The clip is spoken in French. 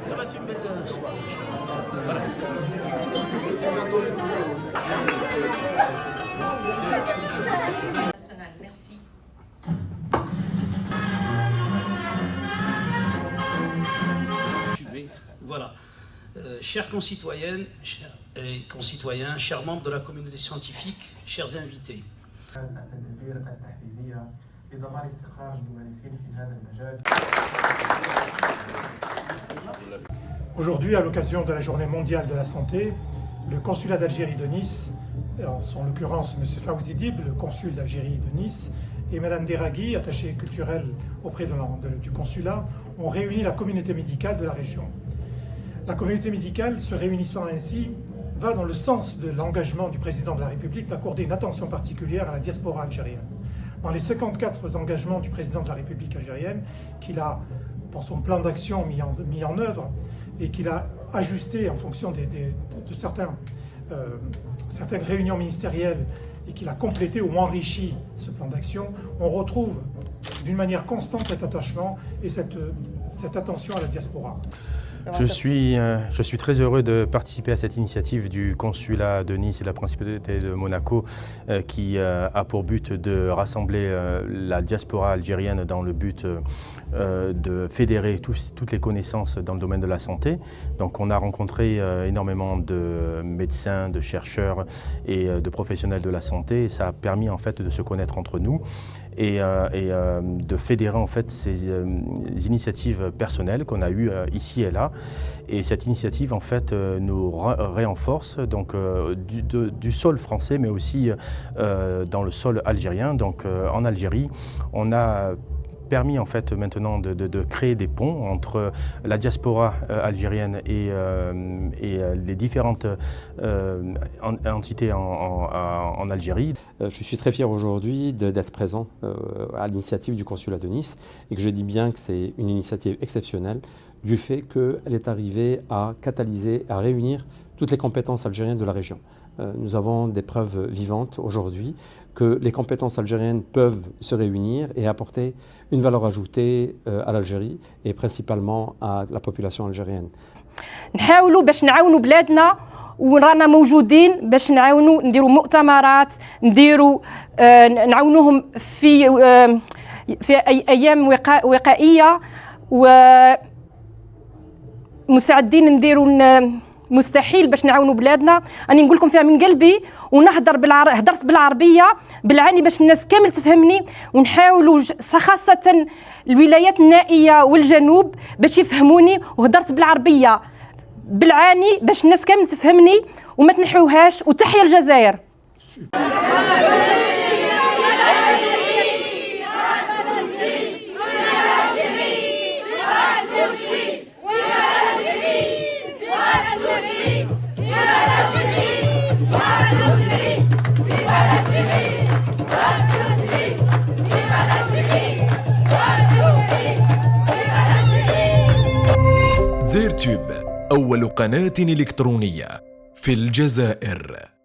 Ça va être une belle soirée. Merci. Voilà. Chères concitoyennes et concitoyens, chers membres de la communauté scientifique, chers invités. Aujourd'hui, à l'occasion de la Journée mondiale de la santé, le consulat d'Algérie de Nice, en l'occurrence M. Fawzi Dib, le consul d'Algérie de Nice, et Mme Deraghi, attachée culturelle auprès du consulat, ont réuni la communauté médicale de la région. La communauté médicale, se réunissant ainsi, va dans le sens de l'engagement du président de la République d'accorder une attention particulière à la diaspora algérienne. Dans les 54 engagements du président de la République algérienne, qu'il a, dans son plan d'action, mis en œuvre, et qu'il a ajusté en fonction de certaines réunions ministérielles, et qu'il a complété ou enrichi ce plan d'action, on retrouve d'une manière constante cet attachement et cette attention à la diaspora. Je suis très heureux de participer à cette initiative du consulat de Nice et de la principauté de Monaco qui a pour but de rassembler la diaspora algérienne dans le but de fédérer toutes les connaissances dans le domaine de la santé. Donc on a rencontré énormément de médecins, de chercheurs et de professionnels de la santé. Et ça a permis en fait de se connaître entre nous et de fédérer en fait ces initiatives personnelles qu'on a eues ici et là. Et cette initiative en fait nous renforce donc du sol français mais aussi dans le sol algérien. Donc en Algérie, on a permis en fait maintenant de créer des ponts entre la diaspora algérienne et les différentes entités en Algérie. Je suis très fier aujourd'hui d'être présent à l'initiative du consulat de Nice et que je dis bien que c'est une initiative exceptionnelle du fait qu'elle est arrivée à catalyser, à réunir toutes les compétences algériennes de la région. Nous avons des preuves vivantes aujourd'hui que les compétences algériennes peuvent se réunir et apporter une valeur ajoutée à l'Algérie et principalement à la population algérienne. نحاولوا باش نعاونوا بلادنا ورانا موجودين باش نعاونوا نديروا مؤتمرات نعاونوهم في ايام وقائيه ومستعدين نديروا مستحيل باش نعاونوا بلادنا. راني نقول لكم فيها من قلبي ونهضر هدرت بالعربيه بالعاني باش الناس كامل تفهمني ونحاولوا خاصه الولايات النائيه والجنوب باش يفهموني وهدرت بالعربيه بالعاني باش الناس كامل تفهمني وما تنحوهاش. وتحيا الجزائر. زيرتوب أول قناة إلكترونية في الجزائر.